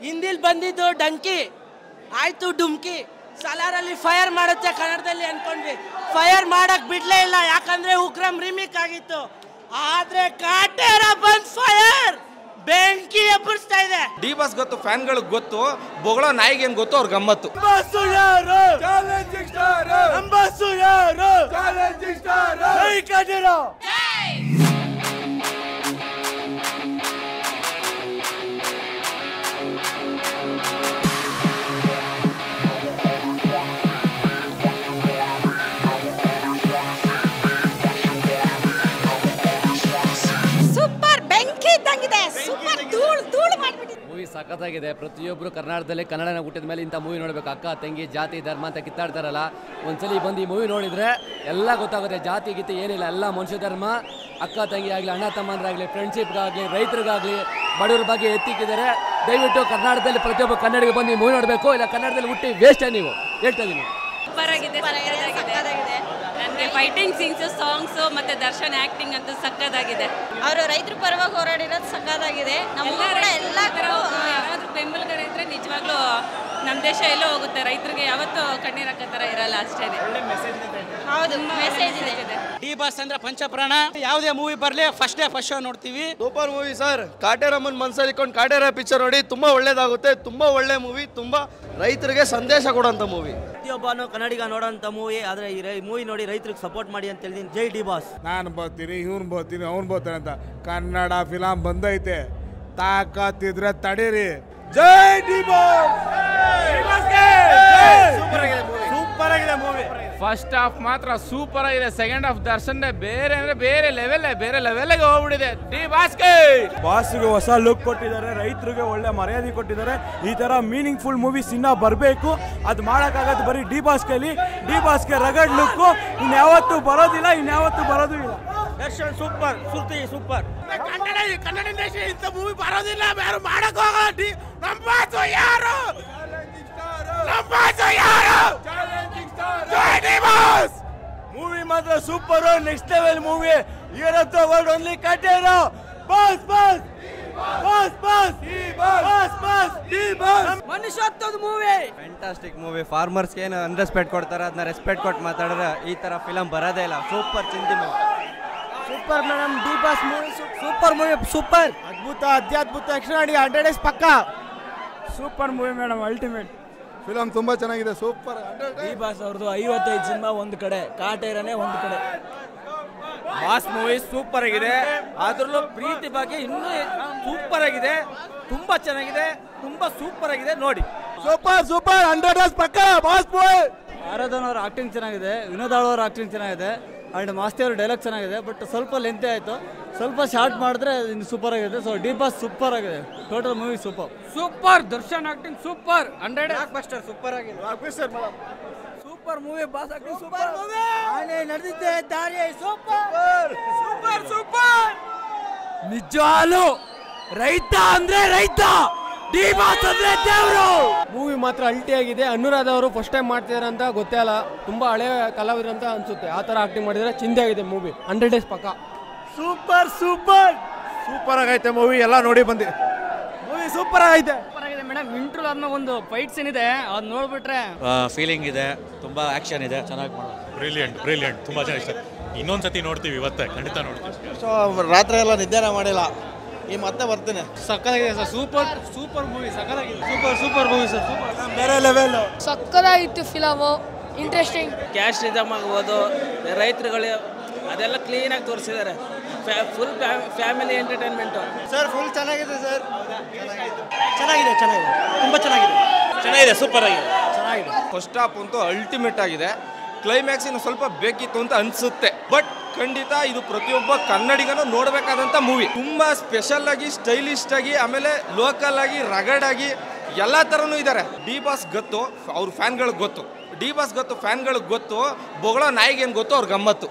ಹಿಂದಿಲ್ ಬಂದಿದ್ದು ಡಂಕಿ ಆಯ್ತು ಡುಮ್ಕಿ, ಸಲಾರಲ್ಲಿ ಫೈರ್ ಮಾಡುತ್ತೆ ಕನ್ನಡದಲ್ಲಿ ಅನ್ಕೊಂಡ್ವಿ. ಫೈರ್ ಮಾಡಕ್ ಬಿಡ್ಲೇ ಇಲ್ಲ, ಯಾಕಂದ್ರೆ ಉಗ್ರಂ ರಿಮಿಕ್ ಆಗಿತ್ತು. ಆದ್ರೆ ಕಾಟೇರ ಬಂದ್ ಫೈರ್ ಬೆಂಕಿ ಎಬ್ಬರಿಸ್ತಾ ಇದೆ. ಡಿ ಬಾಸ್ ಗೊತ್ತು, ಫ್ಯಾನ್ಗಳಿಗೆ ಗೊತ್ತು, ಬೊಗಳೋ ನಾಯಿಗೆ ಏನ್ ಗೊತ್ತು ಅವ್ರ ಗಮ್ಮತ್ತು. ಮೂವಿ ಸಖತ್ತಾಗಿದೆ. ಪ್ರತಿಯೊಬ್ಬರು ಕರ್ನಾಟಕದಲ್ಲಿ ಕನ್ನಡನ ಹುಟ್ಟಿದ ಮೇಲೆ ಇಂಥ ಮೂವಿ ನೋಡಬೇಕು. ಅಕ್ಕ ತಂಗಿ ಜಾತಿ ಧರ್ಮ ಅಂತ ಕಿತ್ತಾಡ್ತಾರಲ್ಲ, ಒಂದ್ಸಲಿ ಬಂದು ಈ ಮೂವಿ ನೋಡಿದರೆ ಎಲ್ಲ ಗೊತ್ತಾಗುತ್ತೆ. ಜಾತಿ ಗೀತಿ ಏನಿಲ್ಲ, ಎಲ್ಲ ಮನುಷ್ಯ ಧರ್ಮ, ಅಕ್ಕ ತಂಗಿ ಆಗಲಿ, ಅಣ್ಣ ತಮ್ಮಂದ್ರಾಗಲಿ, ಫ್ರೆಂಡ್ಶಿಪ್ಗಾಗಲಿ, ರೈತರಿಗಾಗಲಿ, ಬಡವ್ರ ಬಗ್ಗೆ ಎತ್ತಿಕ್ಕಿದ್ದಾರೆ. ದಯವಿಟ್ಟು ಕರ್ನಾಟಕದಲ್ಲಿ ಪ್ರತಿಯೊಬ್ಬ ಕನ್ನಡಿಗೆ ಬಂದು ಈ ಮೂವಿ ನೋಡಬೇಕು. ಇಲ್ಲ ಕನ್ನಡದಲ್ಲಿ ಹುಟ್ಟಿ ವೇಸ್ಟೇ ನೀವು ಹೇಳ್ತಾ ಇದ್ದೀನಿ. ನನಗೆ ಫೈಟಿಂಗ್ ಸೀನ್ಸ್, ಸಾಂಗ್ಸು ಮತ್ತು ದರ್ಶನ್ ಆ್ಯಕ್ಟಿಂಗ್ ಅಂತೂ ಸಕ್ಕತ್ತಾಗಿದೆ. ಅವರು ರೈತರ ಪರವಾಗಿ ಹೋರಾಡಿರೋದು ಸಕ್ಕತ್ತಾಗಿದೆ. ಎಲ್ಲ ಯಾರಾದ್ರೂ ಬೆಂಬಲಗಾರ ಇದ್ರೆ ನಿಜವಾಗ್ಲೂ ನಮ್ಮ ದೇಶ ಎಲ್ಲೋ ಹೋಗುತ್ತೆ. ರೈತರಿಗೆ ಯಾವತ್ತೂ ಕಣ್ಣೀರು ಹಾಕೋ ಥರ ಇರಲ್ಲ, ಅಷ್ಟೇ. ಹೌದು, ಮೆಸೇಜ್ ಇದೆ. ಡಿ ಬಾಸ್ ಅಂದ್ರೆ ಪಂಚಪ್ರಾಣ. ಯಾವುದೇ ಮೂವಿ ಬರಲಿ ಫಸ್ಟ್ ಡೇ ಫಸ್ಟ್ ಶೋ ನೋಡ್ತೀವಿ. Super movie sir. ಕಾಟೇರಮ್ಮನ ಮನಸ್ಸಲ್ಲಿ ಇಟ್ಕೊಂಡು ಕಾಟೇರ ಪಿಕ್ಚರ್ ನೋಡಿ, ತುಂಬಾ ಒಳ್ಳೇದಾಗುತ್ತೆ. ತುಂಬಾ ಒಳ್ಳೆ ಮೂವಿ, ತುಂಬಾ ರೈತರಿಗೆ ಸಂದೇಶ ಕೊಡೋಂಥ ಮೂವಿ. ಪ್ರತಿಯೊಬ್ಬನು ಕನ್ನಡಿಗ ನೋಡೋಂಥ ಮೂವಿ. ಆದರೆ ಈ ಮೂವಿ ನೋಡಿ ರೈತರಿಗೆ ಸಪೋರ್ಟ್ ಮಾಡಿ ಅಂತ ಹೇಳಿದ್ದೀನಿ. ಜೈ ಡಿ ಬಾಸ್. ನಾನು ಬರ್ತೀನಿ, ಇವ್ನು ಬರ್ತೀನಿ, ಅವ್ನು ಬರ್ತಾನೆ ಅಂತ ಕನ್ನಡ ಫಿಲಮ್ ಬಂದೈತೆ. ತಾಕತ್ತಿದ್ರೆ ತಡೀರಿ. ಜೈ ಡಿ ಬಾಸ್. ಸೂಪರ್ ಆಗಿದೆ ಮೂವಿ. ಫಸ್ಟ್ ಹಾಫ್ ಮಾತ್ರ ಸೂಪರ್ ಆಗಿದೆ. ಸೆಕೆಂಡ್ ಹಾಫ್ ದರ್ಶನ್ ಬೇರೆ ಅಂದ್ರೆ ಬೇರೆ ಲೆವೆಲ್ಗೆ ಹೋಗ್ಬಿಟ್ಟಿದೆ. ಡಿ ಬಾಸ್ಗೆ ಹೊಸ ಲುಕ್ ಕೊಟ್ಟಿದ್ದಾರೆ, ರೈತರಿಗೆ ಒಳ್ಳೆ ಮರ್ಯಾದೆ ಕೊಟ್ಟಿದ್ದಾರೆ. ಈ ತರ ಮೀನಿಂಗ್ ಫುಲ್ ಮೂವೀಸ್ ಇನ್ನ ಬರಬೇಕು. ಅದು ಮಾಡೋಕ್ಕಾಗದು ಬರೀ ಡಿ ಬಾಸ್ ಕೈಲಿ. ಡಿ ಬಾಸ್ಗೆ ರಗಡ್ ಲುಕ್ ಇನ್ಯಾವತ್ತೂ ಬರೋದಿಲ್ಲ, ಇನ್ಯಾವತ್ತೂ ಬರೋದು ಇಲ್ಲ. ದರ್ಶನ್ ಸೂಪರ್, ಸುರ್ತಿ ಸೂಪರ್. ಕನ್ನಡ ಇಂಡಸ್ಟ್ರಿ ಇಂಥ ಮೂವಿ ಬರೋದಿಲ್ಲ, ಯಾರು ಮಾಡಕ್ ಹೋಗಲ್ಲ. ನಮ್ಮ ಬಾಸು ಯಾರು? ಮೂವಿ ಮಾತ್ರ ಸೂಪರ್, ನೆಕ್ಸ್ಟ್ ಲೆವೆಲ್ ಮೂವಿ. ಇವತ್ತು world only Kaatera. Boss boss boss boss boss boss D boss. ಮನುಷ್ಯತ್ವದ ಮೂವಿ. Fantastic movie. ಫಾರ್ಮರ್ಸ್ಗೆ ಏನು ಅನ್ರೆಸ್ಪೆಕ್ಟ್ ಕೊಡ್ತಾರೆ, ಅದನ್ನ ರೆಸ್ಪೆಕ್ಟ್ ಕೊಟ್ಟು ಮಾತಾಡಿದ್ರೆ ಈ ಥರ ಫಿಲಮ್ ಬರೋದೇ ಇಲ್ಲ. ಸೂಪರ್ ಚಿಂತಿ movie. Super madam, D boss movie super movie, super. ಅದ್ಭುತ, ಅತ್ಯದ್ಭುತ. ಅಕ್ಷರ 100 ಡೇಸ್ ಪಕ್ಕ. Super movie madam, ultimate film. ತುಂಬಾ ಚೆನ್ನಾಗಿದೆ, ಸೂಪರ್. ಡಿ ಬಾಸ್ ಅವ್ರದ್ದು 55 ಸಿನಿಮಾ ಒಂದು ಕಡೆ, ಕಾಟೇರನೇ ಒಂದು ಕಡೆ. ಬಾಸ್ ಮೂವಿ ಸೂಪರ್ ಆಗಿದೆ. ಅದ್ರಲ್ಲೂ ಪ್ರೀತಿ ಬಗ್ಗೆ ಇನ್ನೂ ಸೂಪರ್ ಆಗಿದೆ. ತುಂಬಾ ಚೆನ್ನಾಗಿದೆ, ತುಂಬಾ ಸೂಪರ್ ಆಗಿದೆ. ನೋಡಿ, ಸೂಪರ್ ಸೂಪರ್. 100 ಡೇಸ್ ಪಕ್ಕ ಬಾಸ್ ಮೂವಿ. ಆರಾಧನ್ ಅವ್ರ ಆಕ್ಟಿಂಗ್ ಚೆನ್ನಾಗಿದೆ, ವಿನೋದ್ ಅವ್ರ ಆಕ್ಟಿಂಗ್ ಚೆನ್ನಾಗಿದೆ, ಅಂಡ್ ಮಾಸ್ತಿ ಅವ್ರ ಡೈಲಾಗ್ ಚೆನ್ನಾಗಿದೆ. ಬಟ್ ಸ್ವಲ್ಪ ಲೆಂತೆ ಆಯಿತು, ಸ್ವಲ್ಪ ಶಾರ್ಟ್ ಮಾಡಿದ್ರೆ ಇನ್ನು ಸೂಪರ್ ಆಗಿದೆ. ಸೊ ಡಿ ಬಾಸ್ ಸೂಪರ್ ಆಗಿದೆ. Total movie super. Super. Darshan acting super. 100 blockbuster super ಆಗಿದೆ. Super movie, boss acting super. ಆನೆ ನಡೆದಿದ್ದೆ ದಾರಿ ಸೂಪರ್ ಸೂಪರ್ ಸೂಪರ್. ನಿಜವಾಗ್ಲೂ ರೈತ ಅಂದ್ರೆ ರೈತ, ಡಿ ಬಾಸ್ ಅಂದ್ರೆ ದೇವರು. ಮೂವಿ ಮಾತ್ರ ಅಲ್ಟಿ ಆಗಿದೆ. ಅನುರಾಧ ಅವರು ಫಸ್ಟ್ ಟೈಮ್ ಮಾಡ್ತಿದಾರೆ ಅಂತ ಗೊತ್ತೇ ಅಲ್ಲ. ತುಂಬಾ ಹಳೆ ಕಲಾವಿದರು ಅಂತ ಅನ್ಸುತ್ತೆ. ಆ ತರ ಆಕ್ಟಿಂಗ್ ಮಾಡಿದ್ರೆ ಚಿಂದೆ ಆಗಿದೆ ಮೂವಿ. 100 ಡೇಸ್ ಪಕ್ಕ. ಸೂಪರ್ ಸೂಪರ್ ಸೂಪರ್ ಆಗೈತೆ ಮೂವಿ. ಎಲ್ಲ ನೋಡಿ ಬಂದಿ. ಮೂವಿ ಸೂಪರ್ ಆಗೈತೆ. ಮೇಡಮ್, ಇಂಟ್ರೋಲ್ ಆದ್ಮೇಲೆ ಒಂದು ಫೈಟ್ ಸೀನ್ ಇದೆ, ಅದು ನೋಡ್ಬಿಟ್ರೆ ಫೀಲಿಂಗ್ ಇದೆ. ತುಂಬಾ ಆಕ್ಷನ್ ಇದೆ, ಚೆನ್ನಾಗಿ ಮಾಡೋದು. ಬ್ರಿಲಿಯಂಟ್ ತುಂಬಾ ಚೆನ್ನಾಗಿ. ಇನ್ನೊಂದ್ಸತಿ ನೋಡ್ತೀವಿ, ಇವತ್ತೇ ಖಂಡಿತ ನೋಡ್ತೀವಿ. ಸೊ ರಾತ್ರಿ ಎಲ್ಲ ನಿದ್ದೆನ ಮಾಡಿಲ್ಲ, ಈ ಮತ್ತೆ ಬರ್ತೀನಿ. ಸಕ್ಕತ್ತಾಗಿದೆ ಸರ್. ಸೂಪರ್ ಮೂವಿ, ಸಕ್ಕತ್ತಾಗಿದೆ. Super movie sir. ಸೂಪರ್, ಬೇರೆ ಲೆವೆಲ್. ಸಕ್ಕತ್ತಾಗಿತ್ತು ಫಿಲಮು, ಇಂಟ್ರೆಸ್ಟಿಂಗ್. ಕ್ಯಾಶ್ ನಿಜಮ್ ಆಗ್ಬೋದು, ರೈತರುಗಳು ಅದೆಲ್ಲ ಕ್ಲೀನಾಗಿ ತೋರಿಸಿದ್ದಾರೆ. Full family entertainment. Sir full ಚೆನ್ನಾಗಿದೆ ಸರ್. ಚೆನ್ನಾಗಿದೆ, ತುಂಬ ಚೆನ್ನಾಗಿದೆ, ಸೂಪರ್ ಆಗಿದೆ, ಚೆನ್ನಾಗಿದೆ. ಫಸ್ಟ್ ಹಾಫ್ ಅಂತೂ ಅಲ್ಟಿಮೇಟ್ ಆಗಿದೆ. ಕ್ಲೈಮ್ಯಾಕ್ಸ್ ಇನ್ನು ಸ್ವಲ್ಪ ಬೇಕಿತ್ತು ಅಂತ ಅನ್ಸುತ್ತೆ. ಬಟ್ ಖಂಡಿತ ಇದು ಪ್ರತಿಯೊಬ್ಬ ಕನ್ನಡಿಗನು ನೋಡಬೇಕಾದಂಥ ಮೂವಿ. ತುಂಬಾ ಸ್ಪೆಷಲ್ ಆಗಿ, ಸ್ಟೈಲಿಸ್ಟ್ ಆಗಿ, ಆಮೇಲೆ ಲೋಕಲ್ ಆಗಿ, ರಗಡ್ ಆಗಿ ಎಲ್ಲ ಥರನೂ ಇದ್ದಾರೆ. ಡಿ ಬಾಸ್ ಗೊತ್ತು, ಅವ್ರ ಫ್ಯಾನ್ಗಳಿಗೆ ಗೊತ್ತು. ಡಿ ಬಾಸ್ ಗೊತ್ತು, ಫ್ಯಾನ್ಗಳಿಗೆ ಗೊತ್ತು, ಬೊಗಳೋ ನಾಯಿಗೆ ಏನು ಗೊತ್ತು ಅವ್ರ ಗಮ್ಮತ್ತು.